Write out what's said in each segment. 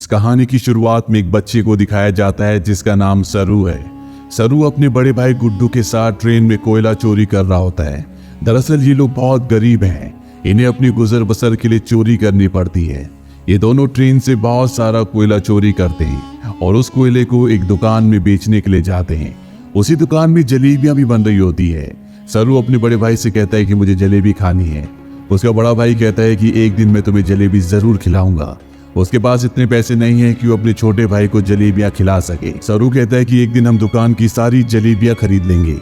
इस कहानी की शुरुआत में एक बच्चे को दिखाया जाता है जिसका नाम सरू है। सरू अपने बड़े भाई गुड्डू के साथ ट्रेन में कोयला चोरी कर रहा होता है। दरअसल ये लोग बहुत गरीब हैं, इन्हें अपनी गुजर बसर के लिए चोरी करनी पड़ती है। ये दोनों ट्रेन से बहुत सारा कोयला चोरी करते हैं और उस कोयले को एक दुकान में बेचने के लिए जाते हैं। उसी दुकान में जलेबियां भी बन रही होती है। सरू अपने बड़े भाई से कहता है कि मुझे जलेबी खानी है। उसका बड़ा भाई कहता है कि एक दिन मैं तुम्हें जलेबी जरूर खिलाऊंगा। उसके पास इतने पैसे नहीं है कि वो अपने छोटे भाई को जलेबियां खिला सके। सरू कहता है कि एक दिन हम दुकान की सारी जलेबियां खरीद लेंगे।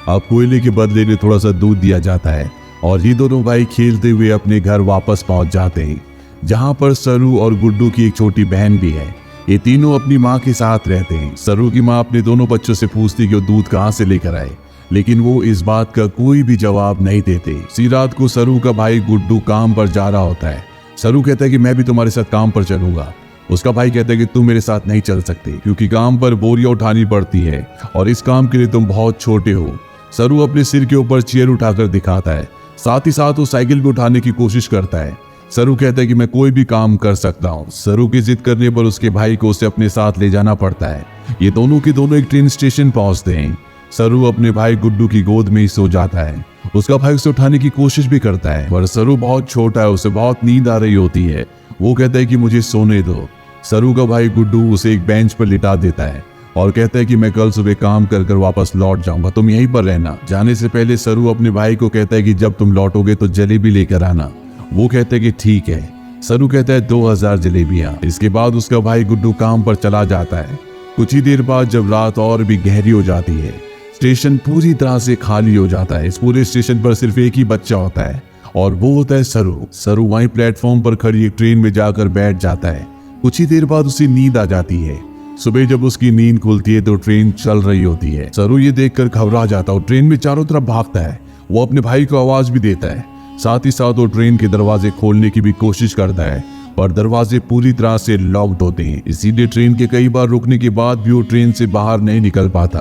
अब कोयले के बदले में थोड़ा सा दूध दिया जाता है और ये दोनों भाई खेलते हुए अपने घर वापस पहुंच जाते हैं, जहां पर सरू और गुड्डू की एक छोटी बहन भी है। ये तीनों अपनी माँ के साथ रहते हैं। सरू की माँ अपने दोनों बच्चों से पूछती कि वो दूध कहाँ से लेकर आए, लेकिन वो इस बात का कोई भी जवाब नहीं देते। इसी रात को सरू का भाई गुड्डू काम पर जा रहा होता है। सरू कहता है कि मैं भी तुम्हारे साथ काम पर चलूंगा। उसका भाई कहता है कि तुम मेरे साथ नहीं चल सकते क्योंकि काम पर बोरियां उठानी पड़ती है और इस काम के लिए तुम बहुत छोटे हो। सरू अपने सिर के ऊपर चेयर उठाकर दिखाता है, साथ ही साथ वो साइकिल भी उठाने की कोशिश करता है। सरू कहता है कि मैं कोई भी काम कर सकता हूँ। सरू की जिद करने पर उसके भाई को उसे अपने साथ ले जाना पड़ता है। ये दोनों के दोनों एक ट्रेन स्टेशन पहुंचते हैं। सरू अपने भाई गुड्डू की गोद में ही सो जाता है। उसका भाई उसे उठाने की कोशिश भी करता है पर सरू बहुत छोटा है, उसे बहुत नींद आ रही होती है। वो कहता है कि मुझे सोने दो। सरू का भाई गुड्डू उसे एक बेंच पर लिटा देता है और कहता है कि मैं कल सुबह काम कर कर वापस लौट जाऊंगा, तुम यहीं पर रहना। जाने से पहले सरू अपने भाई को कहता है कि जब तुम लौटोगे तो जलेबी लेकर आना। वो कहता है कि ठीक है। सरू कहता है 2000 जलेबियां। इसके बाद उसका भाई गुड्डू काम पर चला जाता है। कुछ ही देर बाद जब रात और भी गहरी हो जाती है, स्टेशन पूरी तरह से खाली हो जाता है। इस पूरे स्टेशन पर सिर्फ एक ही बच्चा होता है और वो होता है सरू। सरू वहीं प्लेटफॉर्म पर खड़ी एक ट्रेन में जाकर बैठ जाता है। कुछ ही देर बाद उसे नींद आ जाती है। सुबह जब उसकी नींद खुलती है तो ट्रेन चल रही होती है। सरू ये देखकर घबरा जाता है और ट्रेन में चारों तरफ भागता है। वो अपने भाई को आवाज भी देता है। साथ ही साथ वो ट्रेन के दरवाजे खोलने की भी कोशिश करता है पर दरवाजे पूरी तरह से लॉक्ड होते हैं। इसीलिए ट्रेन के कई बार रुकने के बाद भी वो ट्रेन से बाहर नहीं निकल पाता।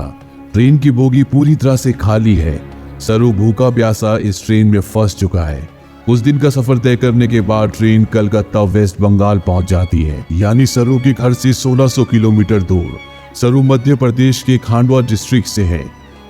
ट्रेन की बोगी पूरी तरह से खाली है। सरू भूखा प्यासा इस ट्रेन में फंस चुका है। उस दिन का सफर तय करने के बाद ट्रेन कलकत्ता वेस्ट बंगाल पहुंच जाती है, यानी सरू के घर से 1600 किलोमीटर दूर। सरू मध्य प्रदेश के खांडवा डिस्ट्रिक्ट से है।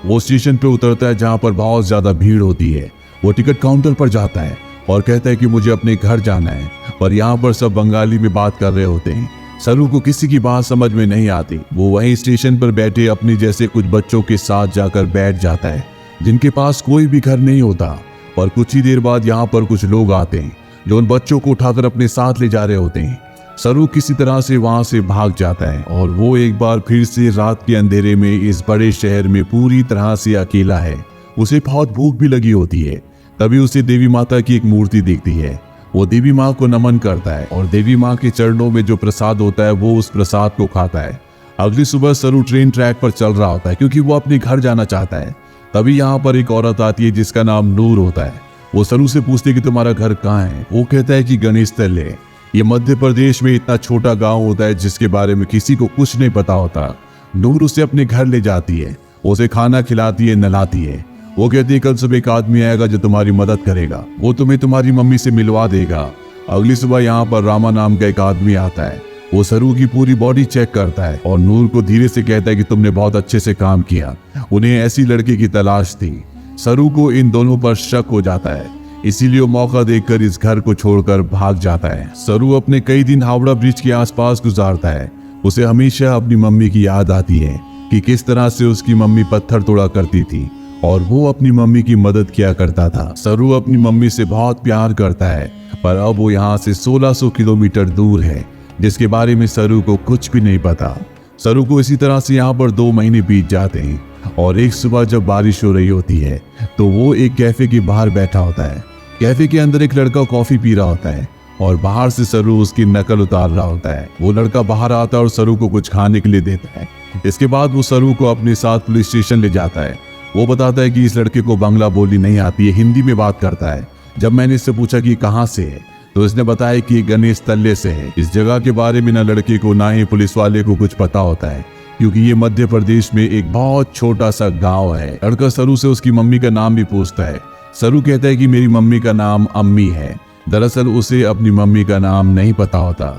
वो स्टेशन पे उतरता है जहां पर बहुत ज्यादा भीड़ होती है। वो टिकट काउंटर पर जाता है और कहता है कि मुझे अपने घर जाना है, पर यहाँ पर सब बंगाली में बात कर रहे होते हैं। सरू को किसी की बात समझ में नहीं आती। वो वहीं स्टेशन पर बैठे अपने जैसे कुछ बच्चों के साथ जाकर बैठ जाता है जिनके पास कोई भी घर नहीं होता। और कुछ ही देर बाद यहाँ पर कुछ लोग आते हैं जो उन बच्चों को उठाकर अपने साथ ले जा रहे होते हैं। सरू किसी तरह से वहां से भाग जाता है और वो एक बार फिर से रात के अंधेरे में इस बड़े शहर में पूरी तरह से अकेला है। उसे बहुत भूख भी लगी होती है। तभी उसे देवी माता की एक मूर्ति दिखती है। वो देवी माँ को नमन करता है और देवी माँ के चरणों में जो प्रसाद होता है वो उस प्रसाद को खाता है। अगली सुबह सरू ट्रेन ट्रैक पर चल रहा होता है क्योंकि वो अपने घर जाना चाहता है। तभी यहाँ पर एक औरत आती है जिसका नाम नूर होता है। वो सरू से पूछती है कि तुम्हारा घर कहाँ है। वो कहता है कि गणेश तले। ये मध्य प्रदेश में इतना छोटा गाँव होता है जिसके बारे में किसी को कुछ नहीं पता होता। नूर उसे अपने घर ले जाती है, उसे खाना खिलाती है, नहलाती है। वो कहती है कल सुबह एक आदमी आएगा जो तुम्हारी मदद करेगा, वो तुम्हें तुम्हारी मम्मी से मिलवा देगा। अगली सुबह यहाँ पर रामा नाम का एक आदमी आता है। वो सरू की पूरी बॉडी चेक करता है और नूर को धीरे से कहता है कि तुमने बहुत अच्छे से काम किया। उन्हें ऐसी लड़के की तलाश थी। सरू को इन दोनों पर शक हो जाता है, इसीलिए वो मौका देखकर इस घर को छोड़कर भाग जाता है। सरू अपने कई दिन हावड़ा ब्रिज के आसपास गुजारता है। उसे हमेशा अपनी मम्मी की याद आती है कि किस तरह से उसकी मम्मी पत्थर तोड़ा करती थी और वो अपनी मम्मी की मदद किया करता था। सरू अपनी मम्मी से बहुत प्यार करता है पर अब वो यहाँ से 1600 किलोमीटर दूर है जिसके बारे में सरू को कुछ भी नहीं पता। सरू को इसी तरह से यहाँ पर 2 महीने बीत जाते हैं और एक सुबह जब बारिश हो रही होती है तो वो एक कैफे के बाहर बैठा होता है। कैफे के अंदर एक लड़का कॉफी पी रहा होता है और बाहर से सरू उसकी नकल उतार रहा होता है। वो लड़का बाहर आता है और सरू को कुछ खाने के लिए देता है। इसके बाद वो सरू को अपने साथ पुलिस स्टेशन ले जाता है। वो बताता है कि इस लड़के को बांग्ला बोली नहीं आती है, हिंदी में बात करता है। जब मैंने इससे पूछा कि कहाँ से है तो इसने बताया कि गणेश तल्ले से है। इस जगह के बारे में ना लड़के को ना ही पुलिस वाले को कुछ पता होता है क्योंकि ये मध्य प्रदेश में एक बहुत छोटा सा गांव है। लड़का सरू से उसकी मम्मी का नाम भी पूछता है। सरू कहता है कि मेरी मम्मी का नाम अम्मी है। दरअसल उसे अपनी मम्मी का नाम नहीं पता होता।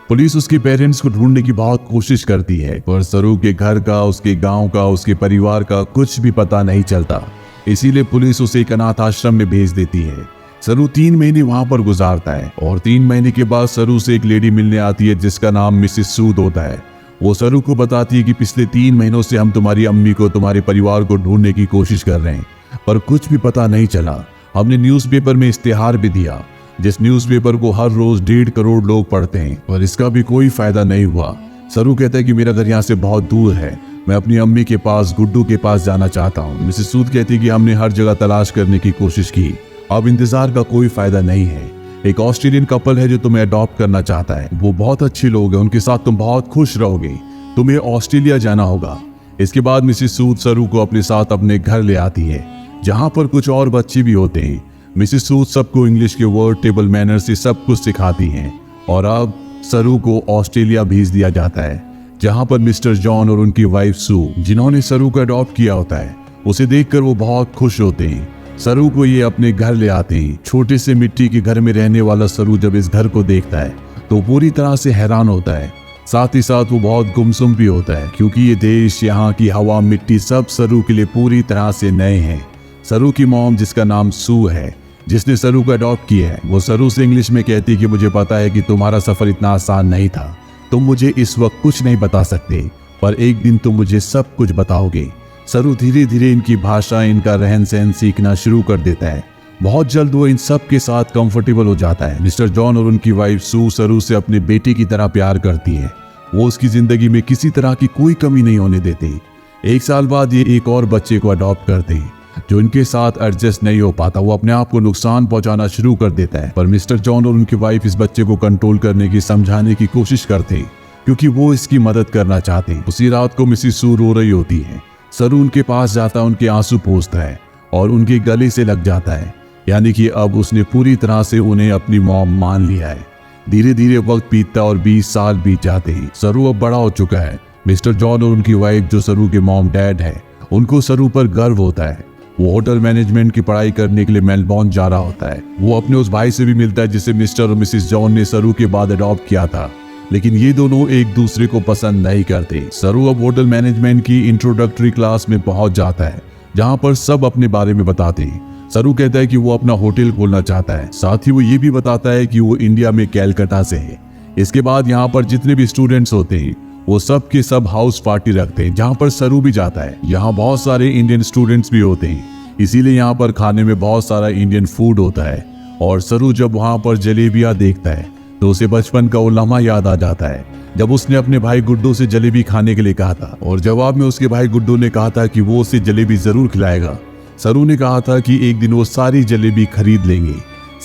पुलिस उसके पेरेंट्स को ढूंढने की बहुत कोशिश करती है, पर सरू के घर का, उसके गांव का, उसके परिवार का कुछ भी पता नहीं चलता। इसीलिए पुलिस उसे एक अनाथ आश्रम में भेज देती है। सरू 3 महीने वहां पर गुजारता है और 3 महीने के बाद सरू से एक लेडी मिलने आती है जिसका नाम मिसेस सूद होता है। वो सरू को बताती है कि पिछले 3 महीनों से हम तुम्हारी अम्मी को, तुम्हारे परिवार को ढूंढने की कोशिश कर रहे हैं, पर कुछ भी पता नहीं चला। हमने न्यूज़पेपर में इश्तेहार भी दिया, जिस न्यूज़पेपर को हर रोज 1.5 करोड़ लोग पढ़ते हैं, पर इसका भी कोई फायदा नहीं हुआ। सरू कहता है कि मेरा घर यहाँ से बहुत दूर है, मैं अपनी अम्मी के पास, गुड्डू के पास जाना चाहता हूँ। मिसेस सूद कहती है कि हमने हर जगह तलाश करने की कोशिश की, अब इंतजार का कोई फायदा नहीं है। एक ऑस्ट्रेलियन कपल है जो तुम्हें अडॉप्ट करना चाहता है, वो बहुत अच्छे लोग हैं, उनके साथ तुम बहुत खुश रहोगे, तुम्हें ऑस्ट्रेलिया जाना होगा। इसके बाद मिसेस सूद सरू को अपने साथ अपने घर ले आती है, जहाँ पर कुछ और बच्चे भी होते हैं। मिसेस सूद सबको इंग्लिश के वर्ड, टेबल मैनर से सब कुछ सिखाती हैं और अब सरू को ऑस्ट्रेलिया भेज दिया जाता है, जहां पर मिस्टर जॉन और उनकी वाइफ सू, जिन्होंने सरू को अडॉप्ट किया होता है, उसे देखकर वो बहुत खुश होते हैं। सरू को ये अपने घर ले आते हैं। छोटे से मिट्टी के घर में रहने वाला सरू जब इस घर को देखता है तो पूरी तरह से हैरान होता है। साथ ही साथ वो बहुत गुमसुम भी होता है, क्योंकि ये देश, यहाँ की हवा, मिट्टी सब सरू के लिए पूरी तरह से नए हैं। सरू की मॉम, जिसका नाम सू है, जिसने सरू को अडॉप्ट किया है, वो सरू से इंग्लिश में कहती है कि मुझे पता है कि तुम्हारा सफर इतना आसान नहीं था, तुम मुझे इस वक्त कुछ नहीं बता सकते, पर एक दिन तुम मुझे सब कुछ बताओगे। सरू धीरे धीरे इनकी भाषा, इनका रहन सहन सीखना शुरू कर देता है। बहुत जल्द वो इन सब के साथ कंफर्टेबल हो जाता है। मिस्टर जॉन और उनकी वाइफ सू सरू से अपने बेटे की तरह प्यार करती है, वो उसकी जिंदगी में किसी तरह की कोई कमी नहीं होने देते। 1 साल बाद ये एक और बच्चे को अडॉप्ट करते हैं, जो इनके साथ एडजस्ट नहीं हो पाता, वो अपने आप को नुकसान पहुंचाना शुरू कर देता है। पर मिस्टर जॉन और उनकी वाइफ इस बच्चे को कंट्रोल करने की, समझाने की कोशिश करते हैं, क्योंकि वो इसकी मदद करना चाहते हैं। उसी रात को मिसेस सू रो रही होती है। सरू उनके पास जाता है, उनके आंसू पोंछता है और उनके गले से लग जाता है, यानी कि अब उसने पूरी तरह से उन्हें अपनी मॉम मान लिया है। धीरे धीरे वक्त बीतता और 20 साल बीत जाते हैं। सरू अब बड़ा हो चुका है। मिस्टर जॉन और उनकी वाइफ, जो सरू के मॉम डैड है, उनको सरू पर गर्व होता है। वो होटल मैनेजमेंट की पढ़ाई करने के लिए मेलबॉर्न जा रहा होता है। वो अपने उस भाई से भी मिलता है जिसे मिस्टर और मिसेस जॉन ने सरू के बाद अडॉप्ट किया था, लेकिन ये दोनों एक दूसरे को पसंद नहीं करते। सरू अब होटल मैनेजमेंट की इंट्रोडक्टरी क्लास में पहुंच जाता है, जहां पर सब अपने बारे में बताते हैं। सरू कहता है कि वो अपना होटल खोलना चाहता है, साथ ही वो ये भी बताता है कि वो इंडिया में कैलकाटा से है। इसके बाद यहाँ पर जितने भी स्टूडेंट्स होते हैं, वो सब के सब हाउस पार्टी रखते हैं, जहाँ पर सरू भी जाता है। यहाँ बहुत सारे इंडियन स्टूडेंट्स भी होते हैं, इसीलिए यहाँ पर खाने में बहुत सारा इंडियन फूड होता है। और सरू जब वहाँ पर जलेबियाँ देखता है तो उसे बचपन का वो लम्हा याद आ जाता है, जब उसने अपने भाई गुड्डू से जलेबी खाने के लिए कहा था और जवाब में उसके भाई गुड्डू ने कहा था कि वो उसे जलेबी जरूर खिलाएगा। सरू ने कहा था कि एक दिन वो सारी जलेबी खरीद लेंगे।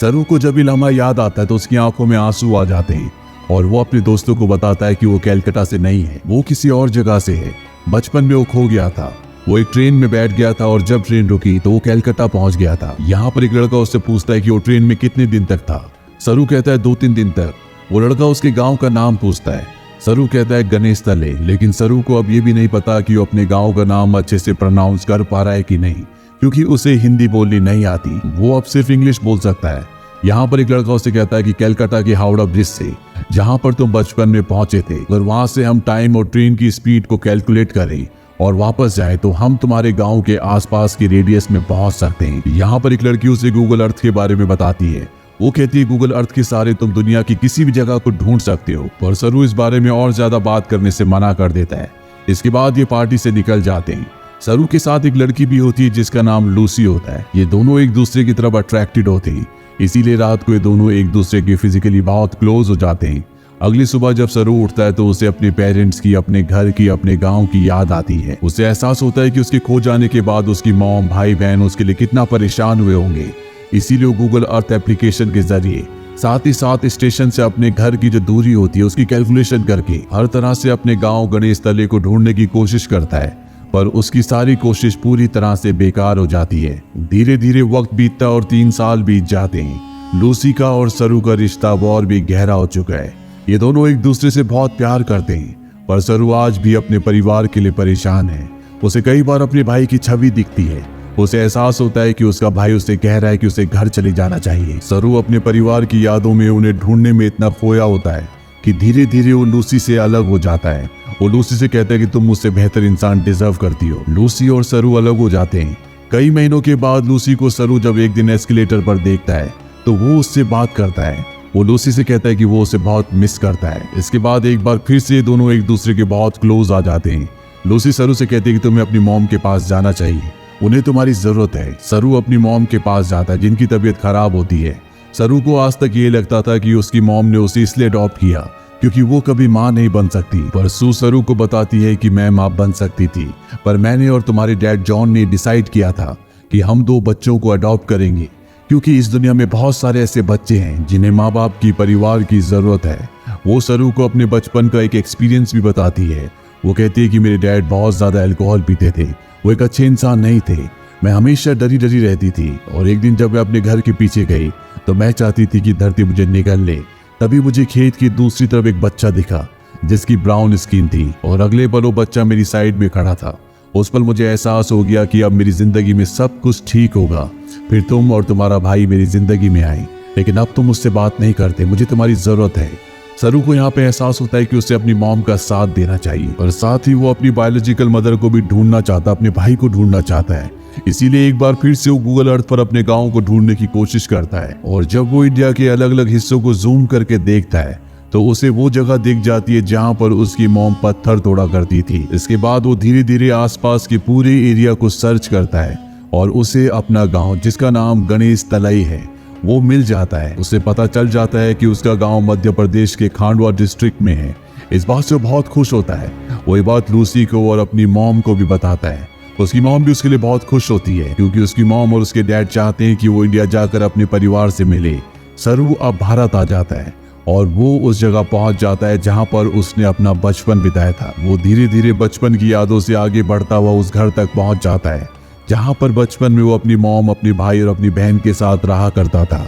सरू को जब ये लम्हा याद आता है तो उसकी आंखों में आंसू आ जाते हैं और वो अपने दोस्तों को बताता है कि वो कैलकाटा से नहीं है, वो किसी और जगह से है। बचपन में वो खो गया था, वो एक ट्रेन में बैठ गया था और जब ट्रेन रुकी तो वो कैलकाटा पहुंच गया था। यहाँ पर एक लड़का उससे पूछता है कि वो ट्रेन में कितने दिन तक था। सरू कहता है 2-3 दिन तक। वो लड़का उसके गांव का नाम पूछता है। सरू कहता है गणेश तले, लेकिन सरू को अब ये भी नहीं पता कि वो अपने गांव का नाम अच्छे से प्रोनाउंस कर पा रहा है कि नहीं, क्योंकि उसे हिंदी बोलनी नहीं आती, वो अब सिर्फ इंग्लिश बोल सकता है। यहाँ पर एक लड़का उसे कहता है कि कैलकाटा के हावड़ा ब्रिज से, जहाँ पर तुम बचपन में पहुंचे थे, अगर वहां से हम टाइम और ट्रेन की स्पीड को कैलकुलेट करें और वापस जाए तो हम तुम्हारे गांव के आसपास की रेडियस में पहुंच सकते हैं। यहाँ पर एक लड़की उसे गूगल अर्थ के बारे में बताती है। वो कहती है गूगल अर्थ के सहारे तुम दुनिया की किसी भी जगह को ढूंढ सकते हो, पर सरू इस बारे में और ज्यादा बात करने से मना कर देता है। इसके बाद ये पार्टी से निकल जाते हैं। सरू के साथ एक लड़की भी होती है जिसका नाम लूसी होता है। ये दोनों एक दूसरे की तरफ अट्रैक्टेड होते हैं, इसीलिए रात को ये दोनों एक दूसरे के फिजिकली बहुत क्लोज हो जाते हैं। अगली सुबह जब सरू उठता है तो उसे अपने पेरेंट्स की, अपने घर की, अपने गांव की याद आती है। उसे एहसास होता है कि उसके खो जाने के बाद उसकी मॉम, भाई बहन उसके लिए कितना परेशान हुए होंगे। इसीलिए वो गूगल अर्थ एप्लीकेशन के जरिए, साथ ही साथ स्टेशन से अपने घर की जो दूरी होती है उसकी कैलकुलेशन करके हर तरह से अपने गांव गणेश तले को ढूंढने की कोशिश करता है, पर उसकी सारी कोशिश पूरी तरह से बेकार हो जाती है। धीरे धीरे वक्त बीतता और 3 साल बीत जाते हैं। लूसी का और सरू का रिश्ता और भी गहरा हो चुका है। ये दोनों एक दूसरे से बहुत प्यार करते हैं, पर सरू आज भी अपने परिवार के लिए परेशान है। उसे कई बार अपने भाई की छवि दिखती है। उसे एहसास होता है कि उसका भाई उसे कह रहा है कि उसे घर चले जाना चाहिए। सरू अपने परिवार की यादों में, उन्हें ढूंढने में इतना खोया होता है कि धीरे धीरे वो लूसी से अलग हो जाता है। वो लूसी से कहता है कि तुम मुझसे बेहतर इंसान डिजर्व करती हो। लूसी और सरू अलग हो जाते हैं। कई महीनों के बाद लूसी को सरू जब एक दिन एस्केलेटर पर देखता है तो वो उससे बात करता है। वो लूसी से कहता है कि वो उसे बहुत मिस करता है। इसके बाद एक बार फिर से दोनों एक दूसरे के बहुत क्लोज आ जाते हैं। लूसी सरू से कहती है कि तुम्हें अपनी मॉम के पास जाना चाहिए, उन्हें तुम्हारी जरूरत है। सरू अपनी मॉम के पास जाता है जिनकी तबीयत खराब होती है। सरू को आज तक ये लगता था कि उसकी मॉम ने उसे इसलिए अडॉप्ट किया क्योंकि वो कभी माँ नहीं बन सकती, पर सू सरू को बताती है कि मैं माँ बन सकती थी, पर मैंने और तुम्हारे डैड जॉन ने डिसाइड किया था कि हम 2 बच्चों को अडॉप्ट करेंगे क्योंकि इस दुनिया में बहुत सारे ऐसे बच्चे हैं जिन्हें माँ बाप की, परिवार की जरूरत है। वो सरू को अपने बचपन का एक एक्सपीरियंस भी बताती है। वो कहती है कि मेरे डैड बहुत ज्यादा अल्कोहल पीते थे, वो एक अच्छे इंसान नहीं थे, मैं हमेशा डरी डरी रहती थी। और एक दिन जब मैं अपने घर के पीछे गई तो मैं चाहती थी कि धरती मुझे निगल ले। तभी मुझे खेत की दूसरी तरफ एक बच्चा दिखा जिसकी ब्राउन स्किन थी और अगले पल वो बच्चा मेरी साइड में खड़ा था। उस पल मुझे एहसास हो गया कि अब मेरी जिंदगी में सब कुछ ठीक होगा। फिर तुम और तुम्हारा भाई मेरी जिंदगी में आए, लेकिन अब तुम मुझसे बात नहीं करते, मुझे तुम्हारी जरूरत है। सरू को यहाँ पे एहसास होता है कि उसे अपनी मॉम का साथ देना चाहिए, और साथ ही वो अपनी बायोलॉजिकल मदर को भी ढूंढना चाहता, अपने भाई को ढूंढना चाहता है। इसीलिए एक बार फिर से वो गूगल अर्थ पर अपने गांव को ढूंढने की कोशिश करता है। और जब वो इंडिया के अलग अलग हिस्सों को जूम करके देखता है तो उसे वो जगह दिख जाती है जहां पर उसकी मॉम पत्थर तोड़ा करती थी। इसके बाद वो धीरे धीरे आसपास के पूरे एरिया को सर्च करता है और उसे अपना गांव, जिसका नाम गणेश तलाई है, वो मिल जाता है। उसे पता चल जाता है कि उसका गांव मध्य प्रदेश के खांडवा डिस्ट्रिक्ट में है। इस बात से वो बहुत खुश होता है। वो ये बात लूसी को और अपनी मॉम को भी बताता है। उसकी मॉम भी उसके लिए बहुत खुश होती है क्योंकि उसकी मॉम और उसके डैड चाहते हैं कि वो इंडिया जाकर अपने परिवार से मिले। सरू अब भारत आ जाता है और वो उस जगह पहुंच जाता है जहां पर उसने अपना बचपन बिताया था। वो धीरे धीरे बचपन की यादों से आगे बढ़ता हुआ उस घर तक पहुंच जाता है जहां पर बचपन में वो अपनी मॉम, अपने भाई और अपनी बहन के साथ रहा करता था।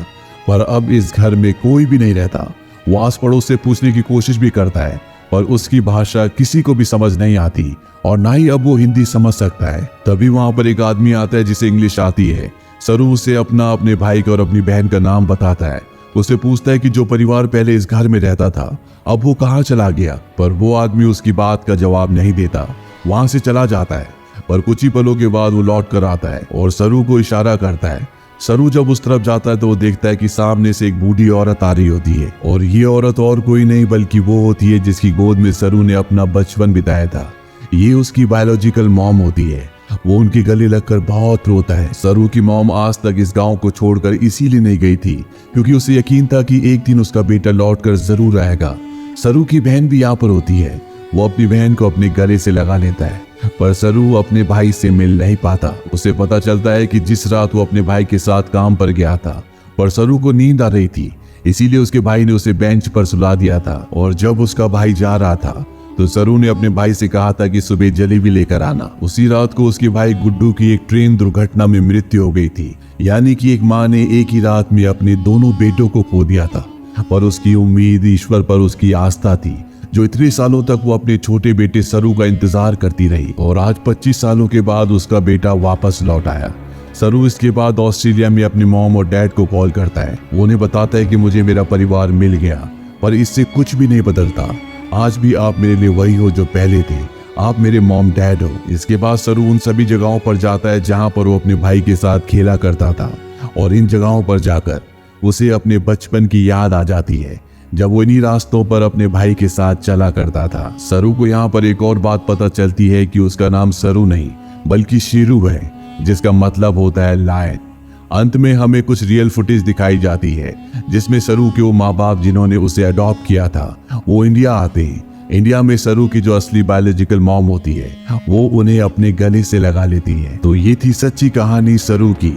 पर अब इस घर में कोई भी नहीं रहता। वो आस पड़ोस से पूछने की कोशिश भी करता है पर उसकी भाषा किसी को भी समझ नहीं आती और ना ही अब वो हिंदी समझ सकता है। तभी वहां पर एक आदमी आता है जिसे इंग्लिश आती है। सरू उसे अपने भाई का और अपनी बहन का नाम बताता है। उससे पूछता है कि जो परिवार पहले इस घर में रहता था अब वो कहाँ चला गया, पर वो आदमी उसकी बात का जवाब नहीं देता, वहां से चला जाता है। पर कुछ ही पलों के बाद वो लौट कर आता है और सरू को इशारा करता है। सरू जब उस तरफ जाता है तो वो देखता है कि सामने से एक बूढ़ी औरत आ रही होती है और ये औरत और कोई नहीं बल्कि वो होती है जिसकी गोद में सरू ने अपना बचपन बिताया था। ये उसकी बायोलॉजिकल मॉम होती है। वो उनके गले लगकर बहुत रोता है। सरू की मॉम आज तक इस गांव को छोड़कर इसीलिए नहीं गई थी क्योंकि उसे यकीन था कि एक दिन उसका बेटा लौटकर जरूर आएगा। सरू की बहन भी यहाँ पर होती है। वो अपनी बहन को अपने गले से लगा लेता है पर सरू अपने भाई से मिल नहीं पाता। उसे पता चलता है कि जिस रात वो अपने भाई के साथ काम पर गया था पर सरू को नींद आ रही थी, इसीलिए उसके भाई ने उसे बेंच पर सुला दिया था। और जब उसका भाई जा रहा था तो सरू ने अपने भाई से कहा था कि सुबह जलेबी लेकर आना। उसी रात को उसके भाई गुड्डू की एक ट्रेन दुर्घटना में मृत्यु हो गई थी। यानी कि एक माँ ने एक ही रात में अपने दोनों बेटों को खो दिया था। पर उसकी उम्मीद, ईश्वर पर उसकी आस्था थी जो इतने सालों तक वो अपने छोटे बेटे सरू का इंतजार करती रही। और आज 25 सालों के बाद उसका बेटा वापस लौट आया। सरू इसके बाद ऑस्ट्रेलिया में अपनी मॉम और डैड को कॉल करता है। वो उन्हें बताता है कि मुझे मेरा परिवार मिल गया, पर इससे कुछ भी नहीं बदलता। आज भी आप मेरे लिए वही हो जो पहले थे, आप मेरे मॉम डैड हो। इसके बाद सरू उन सभी जगहों पर जाता है जहां पर वो अपने भाई के साथ खेला करता था और इन जगहों पर जाकर उसे अपने बचपन की याद आ जाती है जब वो इन्हीं रास्तों पर अपने भाई के साथ चला करता था। सरू को यहाँ पर एक और बात पता चलती है कि उसका नाम सरू नहीं बल्कि शेरू है, जिसका मतलब होता है लायन। अंत में हमें कुछ रियल फुटेज दिखाई जाती है जिसमें सरू के वो माँ बाप जिन्होंने उसे अडॉप्ट किया था वो इंडिया आते हैं। इंडिया में सरू की जो असली बायोलॉजिकल मॉम होती है वो उन्हें अपने गले से लगा लेती है। तो ये थी सच्ची कहानी सरू की।